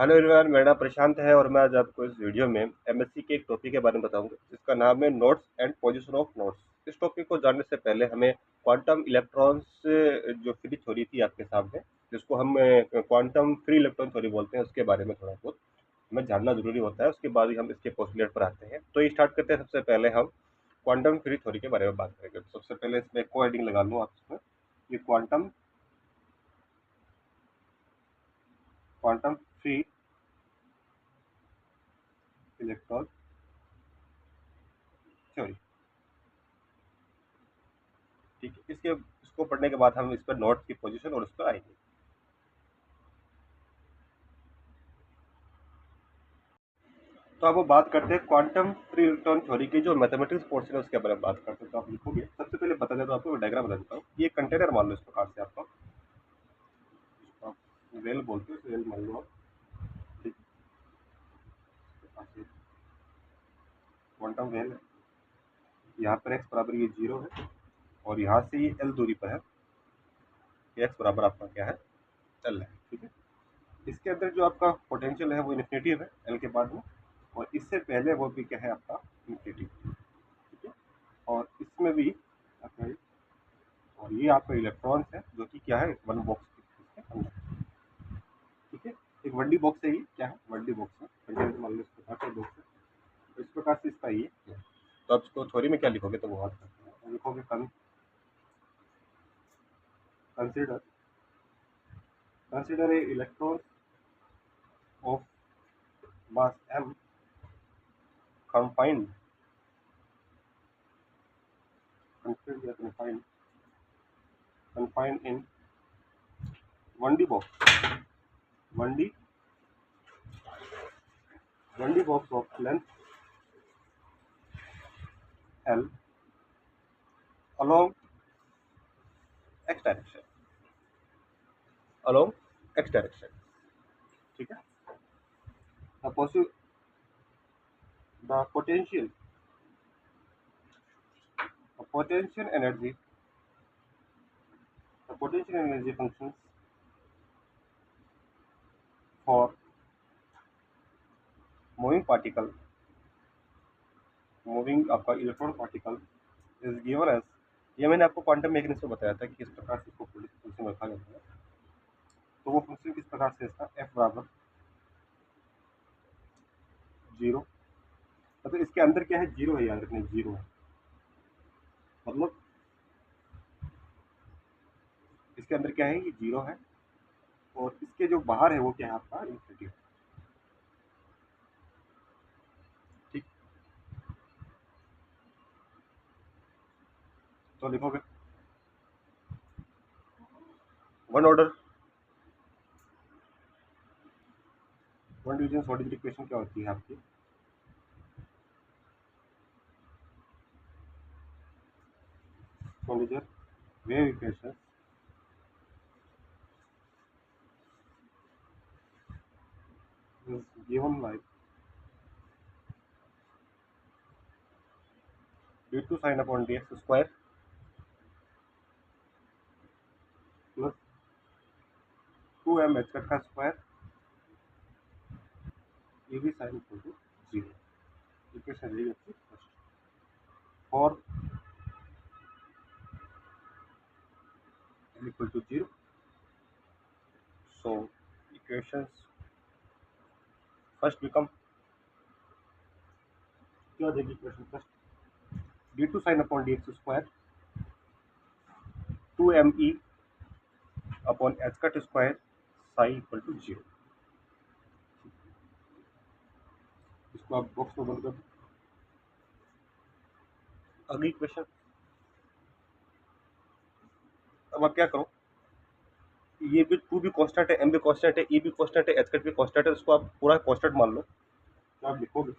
Hello everyone, मेरा नाम प्रशांत है और मैं आज आपको इस वीडियो में एमएससी के एक टॉपिक के बारे में बताऊंगा जिसका नाम है nodes and position of nodes. इस टॉपिक को जानने से पहले हमें क्वांटम इलेक्ट्रॉन्स जो फ्री थ्योरी थी आपके सामने, जिसको हम क्वांटम फ्री इलेक्ट्रॉन थ्योरी बोलते हैं, उसके बारे में थोड़ा बहुत हमें जानना जरूरी होता है। उसके बाद ही हम इसके पोस्टुलेट पर आते हैं। तो ये स्टार्ट करते हैं। सबसे पहले हम क्वांटम फ्री थ्योरी के बारे में बात करेंगे। तो सबसे पहले इसमें को हेडिंग लगा लूँ आप इसमें, ये quantum quantum free electron theory. ठीक है, इसको पढ़ने के बाद हम इस पर नोट्स की पोजीशन और उस पर आएंगे। तो अब वो बात करते हैं क्वांटम फ्री इलेक्ट्रॉन थ्योरी की जो मैथमेटिक्स पोर्शन है उसके बारे में बात करते हैं। तो आप लिखोगे, सबसे पहले बता दें तो आपको डायग्राम बता देता हूँ। ये कंटेनर मान लो इस प्रकार से आपका, वेल बोलते हैं, वेल मान लो आप। ठीक, क्वांटम वेल है। यहाँ पर एक्स बराबर ये 0 है और यहाँ से ये एल दूरी पर है। एक्स बराबर आपका क्या है, एल है। ठीक है, इसके अंदर जो आपका पोटेंशियल है वो इन्फिनिटिव है एल के बाद में, और इससे पहले वो भी क्या है आपका, इन्फिनिटिव। ठीक है, और इसमें भी आपका और ये आपका इलेक्ट्रॉन्स है जो कि क्या है, वन बॉक्स के अंदर। ठीक है, एक वन डी बॉक्स है, ये क्या है, वन डी बॉक्स है, कंटेनर मान लो इस प्रकार का बॉक्स है। तो इस प्रकार से इसका ये है। तो आप इसको थ्योरी में क्या लिखोगे, तो वो बात करते हैं। तो लिखोगे consider consider a electron of mass m confined confined या confined in 1D box 1D 1D box of length L along x direction along x direction। ठीक है, the possi- the potential energy the potential energy functions for moving particle moving आपका electron particle is given as, ये मैंने आपको quantum mechanics में बताया था कि किस प्रकार से इसको फंक्शन रखा जाता है। तो वो फंक्शन किस प्रकार से, इसका एफ बराबर 0, मतलब इसके अंदर क्या है, 0 है, याद रखना 0 है। मतलब इसके अंदर क्या है, ये 0 है, और इसके जो बाहर है वो क्या है आपका, इन्फिनिटी। ठीक, तो लिखोगे one order one division solid equation क्या होती है आपकी, solid wave equation is given like d2 sin upon dx square plus 2m h का स्क्वायर ये भी sin इक्वल टू 0। इक्वेशन रहेगी आपकी first. For n equal to 0, so equations first become, क्या हो जाएगी equation first, d2 sin upon dx square 2me upon h cut square psi equal to 0। इसको आप बॉक्स में बंद कर दो। अगली इक्वेशन, अब आप क्या करो, ये भी टू भी कांस्टेंट है, एम भी कांस्टेंट है, ई भी कांस्टेंट है, एच कट भी कांस्टेंट है, इसको आप पूरा कांस्टेंट मान लो। तो आप लिखोगे,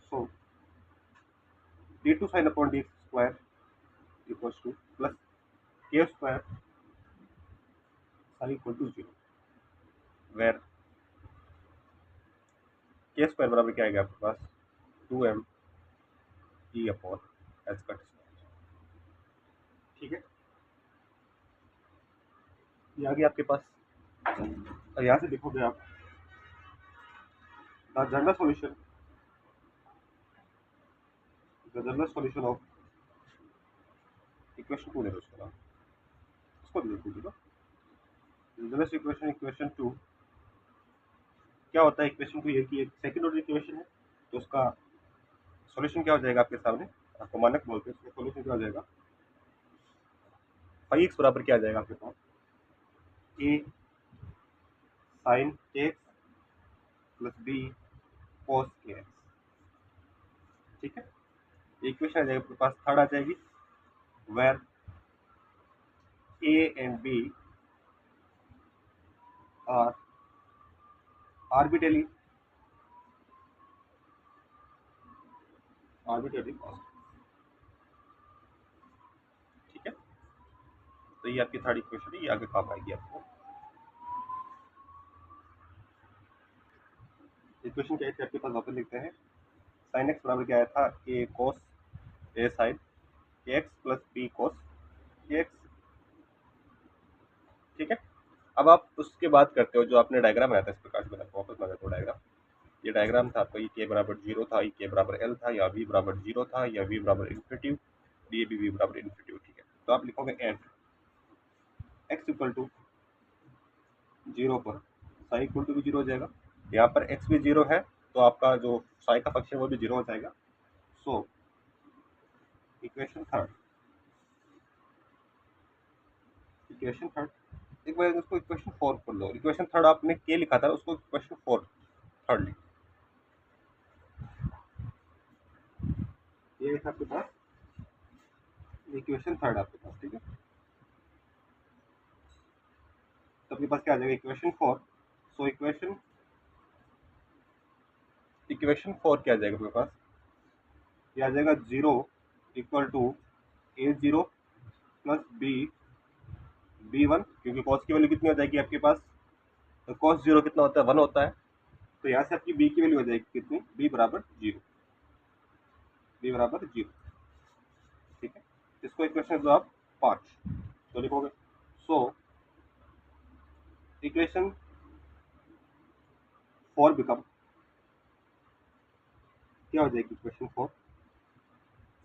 so d2 sin upon dx square equals to plus k square psi equal to 0, where k square बराबर क्या आएगा आपके पास, 2m E upon H cut square. ठीक है, ये आ गया आपके पास। और यहाँ से देखोगे आप, the general solution of equation 2 ले लो उसका नाम, उसको भी लिख दीजिएगा। जनरल इक्वेशन इक्वेशन 2 क्या होता है? इक्वेशन 2 ये कि एक सेकंड ऑर्डर इक्वेशन है, तो उसका सॉल्यूशन क्या हो जाएगा आपके सामने, आपको मानक बोलते हैं, उसका सॉल्यूशन क्या हो जाएगा? फाइव एक्स बराबर क्या आ जाएगा आपके पास? ए साइन के एक्स प्लस बी कॉस के एक्स। ठीक है, इक्वेशन आ जाएगा आपके पास, थर्ड आ जाएगी where A and B are arbitrarily constant. ठीक है, तो ये आपकी थर्ड इक्वेशन है, ये आगे काम आएगी आपको। इक्वेशन क्या है आपके पास, वापस लिखते हैं। साइन एक्स बराबर क्या आया था? ए कॉस ए साइन के एक्स प्लस बी कॉस के एक्स। ठीक है, अब आप उसके बाद करते हो जो आपने डायग्राम आया था इस प्रकार से, मैंने आपको वापस लगा दो डायग्राम। ये डायग्राम था आपका, ये के बराबर 0 था, ये के बराबर एल था, या वी बराबर 0 था, या वी बराबर इन्फिनिटिव, ये भी वी बराबर इन्फिनिटिव। ठीक है, तो आप लिखोगे एट एक्स इक्वल टू 0 पर साई इक्वल टू भी 0 हो जाएगा। यहाँ पर एक्स भी 0 है, तो आपका जो साई का फंक्शन वो भी 0 हो जाएगा। So equation third, equation third एक बार उसको इक्वेशन 4 कर लो। इक्वेशन थर्ड आपने के लिखा था, उसको इक्वेशन 4 थर्ड लिख, ये था आपके पास इक्वेशन थर्ड आपके पास। ठीक है, तो आपके पास क्या आ जाएगा? इक्वेशन 4। सो इक्वेशन 4 क्या आ जाएगा आपके पास? ये आ जाएगा 0 equal to A 0 plus B 1, क्योंकि कॉस की वैल्यू कितनी हो जाएगी आपके पास? तो कॉस 0 कितना होता है? 1 होता है। तो यहाँ से आपकी बी की वैल्यू हो जाएगी कितनी? बी बराबर 0, बी बराबर 0। ठीक है, इसको इक्वेशन दो आप 5, तो लिखोगे। सो इक्वेशन 4 बिकम क्या हो जाएगी? इक्वेशन 4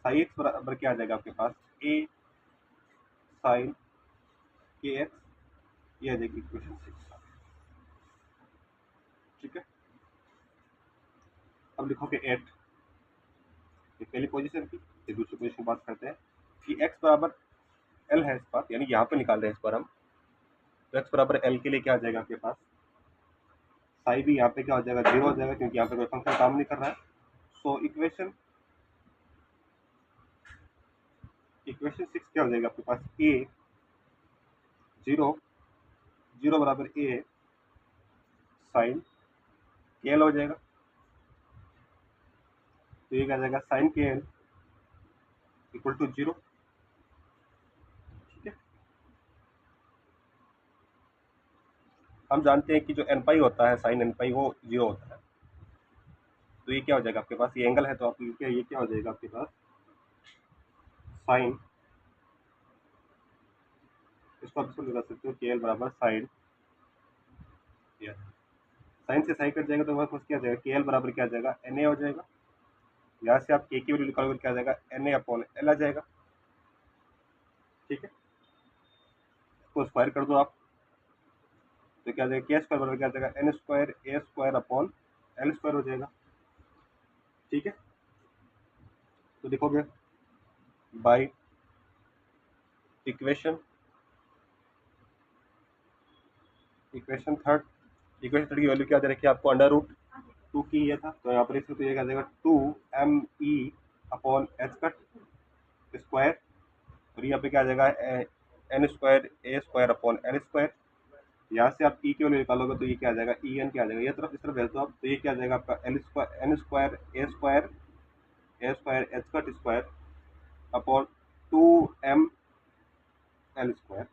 साई एक्स बराबर क्या आ जाएगा आपके पास? ए साइन के एक्स, ये आ जाएगी इक्वेशन 6। ठीक है, अब लिखोगे 8, ये पहली पोजीशन की, ये दूसरी पोजीशन की बात करते हैं कि x बराबर l है इस बार, यानी यहाँ पे निकाल रहे हैं इस बार हम। तो x बराबर l के लिए क्या आ जाएगा आपके पास? साई भी यहाँ पे क्या हो जाएगा? 0 हो जाएगा, क्योंकि यहाँ पे कोई फंक्शन काम नहीं कर रहा है। सो इक्वेशन 6 क्या हो जाएगा आपके पास? a 0 0 बराबर a साइन के एल हो जाएगा। तो ये क्या आ जाएगा? साइन के एल इक्वल टू 0। ठीक है, हम जानते हैं कि जो एन पाई होता है, साइन एन पाई, वो 0 होता है। तो ये क्या हो जाएगा आपके पास? ये एंगल है, तो आप ये क्या हो जाएगा आपके पास? साइन, इसको आप इसको लगा सकते हो के एल बराबर साइन, साइन से साइन कट जाएगा, तो हमारे पास क्या आ जाएगा? के एल बराबर क्या आ जाएगा? एन ए हो जाएगा। यहाँ से आप के की वैल्यू निकालोगे, क्या आ जाएगा? एन ए अपॉन एल आ जाएगा। ठीक है, इसको स्क्वायर कर दो आप, तो क्या आ जाएगा? के स्क्वायर बराबर क्या आ जाएगा? N square A square upon L square हो जाएगा। ठीक है, तो लिखोगे बाई इक्वेशन इक्वेशन थर्ड की वैल्यू क्या दे रखी है आपको? अंडर रूट 2 की ये था, तो यहाँ पर इसको तो ये क्या आ जाएगा? 2 me upon H cut square, और यहाँ पे क्या आ जाएगा? N square A square upon L square. यहाँ से आप ई की वैल्यू निकालोगे, तो ये क्या आ जाएगा? ई एन क्या आ जाएगा? ये तरफ इस तरफ भेज दो आप, तो ये क्या आ जाएगा आपका? L square N square A square H cut square upon 2 L square.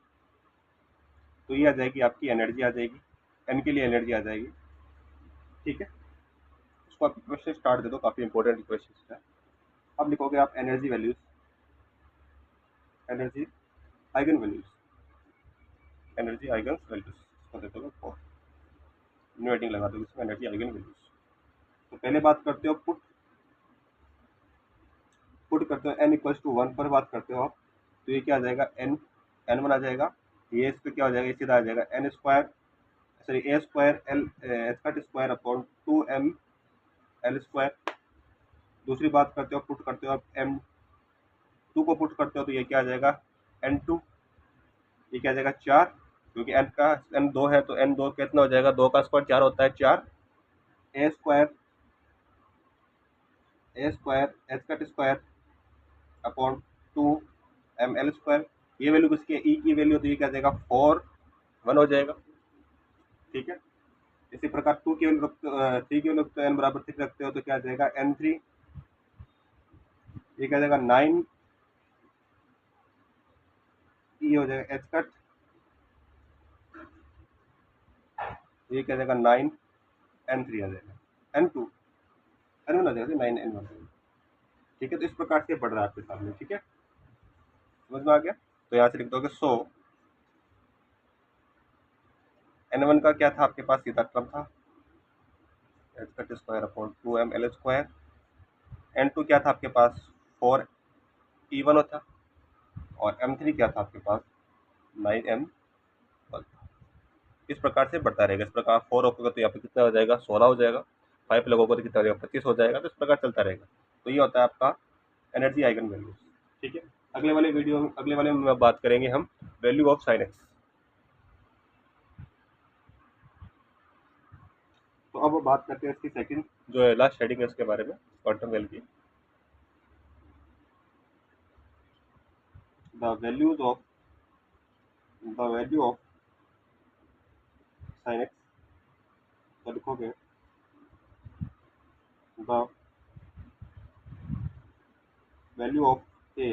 तो ये आ जाएगी आपकी एनर्जी, आ जाएगी एन के लिए एनर्जी आ जाएगी। ठीक है, इसको आप इक्वेशन स्टार्ट दे दो, काफी इंपॉर्टेंट इक्वेशन है। अब लिखोगे आप energy values, energy eigen values, energy eigen values, इसको दे दोगे 4, न्यू हेडिंग लगा दोगे इसमें, एनर्जी आइगन वैल्यूज। तो पहले बात करते हो पुट करते हो n इक्वल्स टू 1 पर बात करते हो आप, तो ये क्या आ जाएगा n1 आ जाएगा, ये इस पे क्या हो जाएगा, ये सीधा आ जाएगा n square sorry a square l स्कट square upon 2m l square. दूसरी बात करते हो पुट करते हो आप m2 को पुट करते हो, तो ये क्या आ जाएगा n2, ये क्या आ जाएगा 4, क्योंकि n 2 है तो n 2 कितना हो जाएगा, 2 का स्क्वायर 4 होता है, 4 a स्क्वायर स्कट स्क्वायर अपॉन 2 ml स्क्वायर। ये वैल्यू किसकी है, ई की वैल्यू, तो ये क्या आ जाएगा 4 1 हो जाएगा। ठीक है, इसी प्रकार 2 की वैल्यू थ्री की वैल्यू n बराबर 3 रखते हो तो क्या आ जाएगा n3, ये क्या आ जाएगा 9 ई हो जाएगा एच कट, ये क्या आ जाएगा 9 n3 आ जाएगा n2 n1 आ जाएगा 9 n1। ठीक है, तो इस प्रकार से बढ़ रहा है आपके सामने। ठीक है, समझ में आ गया, तो यहाँ से लिख दोगे सो n1 का क्या था आपके पास, सीधा क्रम था H cut square upon 2ml square, n2 क्या था आपके पास 4e1 था, और m3 क्या था आपके पास 9m1। इस प्रकार से बढ़ता रहेगा। इस प्रकार 4 होगा तो यहाँ पे कितना हो जाएगा 16 हो जाएगा, 5 लगोगे तो कितना हो जाएगा 25 हो जाएगा। तो इस प्रकार चलता रहेगा। तो ये होता है आपका एनर्जी आइगन वैल्यूज। ठीक है, अगले वाले में बात करेंगे हम वैल्यू ऑफ साइन एक्स। तो अब बात करते हैं इसकी सेकंड जो है लास्ट हेडिंग है उसके बारे में, क्वांटम वेल की। The value of sine X, तो लिखोगे the value of A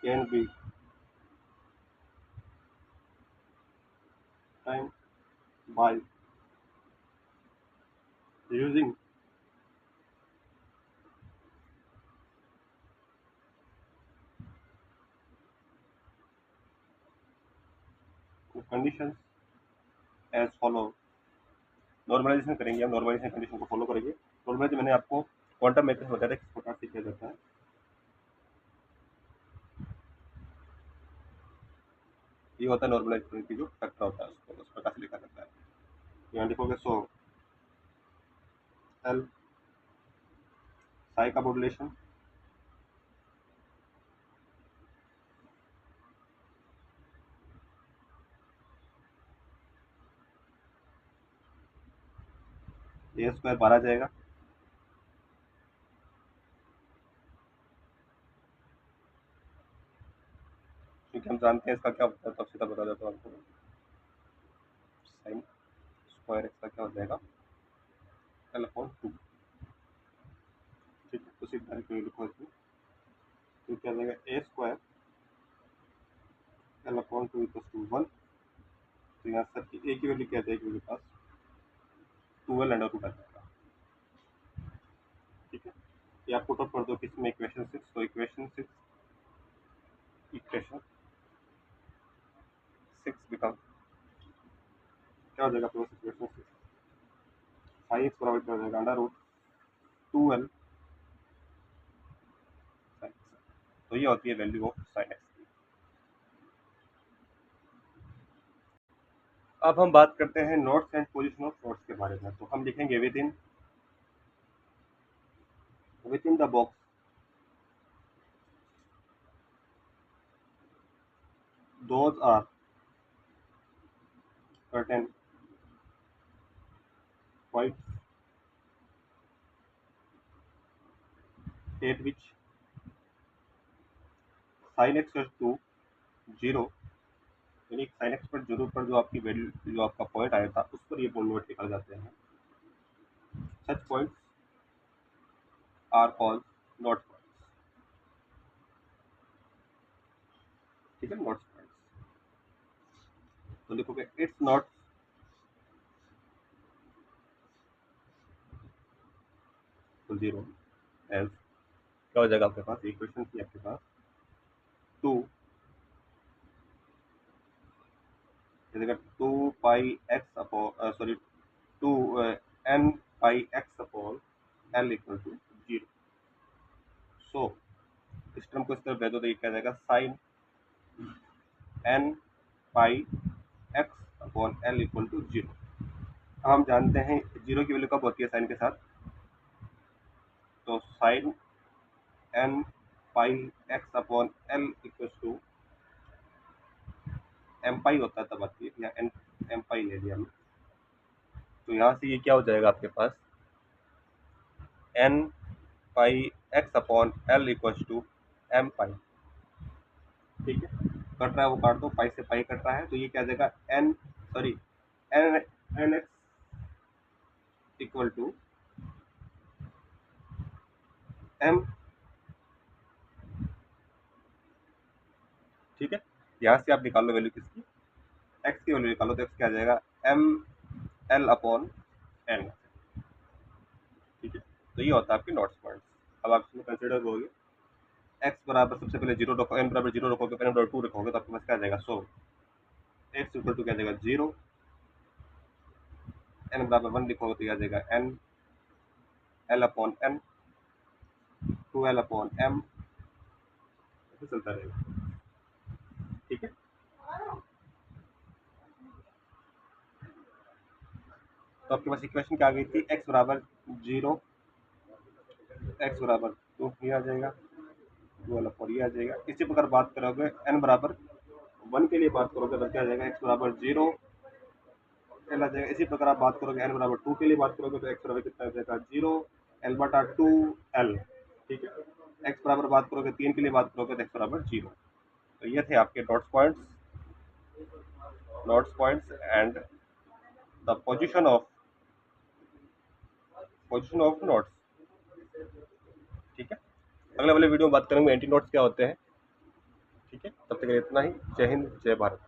can be time by using conditions as follow. Normalization करेंगे हम, नॉर्मलाइजेशन कंडीशन को फॉलो करेंगे। नॉर्मलाइजेशन मैंने आपको क्वांटम मैकेनिक्स बताया था किस प्रकार से किया जाता है। ये होता है नॉर्मलाइजेशन की जो फैक्टर होता है उसको उस प्रकार से लिखा जाता है। यहाँ लिखोगे सो एल साई का मॉड्यूलेशन ए स्क्वायर 12 जाएगा, क्योंकि हम जानते हैं इसका क्या होता है, तो सीधा बता देता हूँ आपको। साइन स्क्वायर एक्स का क्या हो जाएगा एल अपॉन 2। ठीक है, तो सीधा लिखो इसमें, तो क्या हो जाएगा A square L upon 2 equal to 1। तो यहाँ सर की ए की वैल्यू क्या जाएगी मेरे पास 12 अंडर रूट आ जाएगा। ठीक है, ये आप पुट अप कर दो किसमें इक्वेशन 6, तो इक्वेशन 6 बिकम क्या हो जाएगा प्लस इक्वेशन 6 फाइव एक्स बराबर क्या हो जाएगा अंडर रूट 2l। तो ये होती है वैल्यू ऑफ साइन एक्स। अब हम बात करते हैं nodes and position of nodes के बारे में। तो हम लिखेंगे within the box those are certain points at which sine X to 0, यानी साइन एक्स पर जीरो पर जो आपकी वैल्यू जो आपका पॉइंट आया था उस पर ये नोट निकाल जाते हैं। Such points are called node points. ठीक है, नोट पॉइंट्स। तो लिखोगे इट्स नॉट जीरो एज क्या हो जाएगा आपके पास इक्वेशन की आपके पास 2 2 pi X upon sorry 2 n pi भेज दो तो ये क्या जाएगा sine n pi x upon l equal to 0। हम जानते हैं 0 की वैल्यू कब होती है साइन के साथ, तो sine n pi x upon l equal to M pi होता है तब आती है, या एम पाई ले लिया हमने। तो यहाँ से ये क्या हो जाएगा आपके पास n pi x upon l equal to M pi. ठीक है, कट रहा है वो काट दो, पाई से पाई कट रहा है, तो ये क्या आ जाएगा N X equal to M. ठीक है, यहाँ से आप निकाल लो वैल्यू किसकी, एक्स की वैल्यू निकालो तो एक्स क्या आ जाएगा एम एल अपॉन एन। ठीक है, तो ये होता है आपके नोट्स पॉइंट्स। अब आप इसमें कंसिडर करोगे एक्स बराबर सबसे पहले 0 रखो, एन बराबर 0 रखोगे, एन बराबर 2 रखोगे तो आपके पास क्या आ जाएगा 100। एक्स इक्वल टू क्या आ जाएगा 0, एन बराबर 1 लिखोगे तो क्या आ जाएगा N L upon N, 2l upon M, ऐसे चलता रहेगा। ठीक है, तो आपके पास इक्वेशन क्या आ गई थी, एक्स बराबर 0, एक्स बराबर 2 ये आ जाएगा, 2l अपॉन ये आ जाएगा। इसी प्रकार बात करोगे n बराबर 1 के लिए बात करोगे तो क्या आ जाएगा एक्स बराबर 0 एल आ जाएगा। इसी प्रकार आप बात करोगे n बराबर 2 के लिए बात करोगे तो एक्स बराबर कितना आ जाएगा 0 एल बटा 2 एल। ठीक है, एक्स बराबर बात करोगे 3 के लिए बात करोगे तो एक्स बराबर 0। तो ये थे आपके notes points and the position of notes. ठीक है, अगले वाले वीडियो में बात करेंगे एंटी नोट्स क्या होते हैं। ठीक है, तब तक के लिए इतना ही। जय हिंद, जय भारत।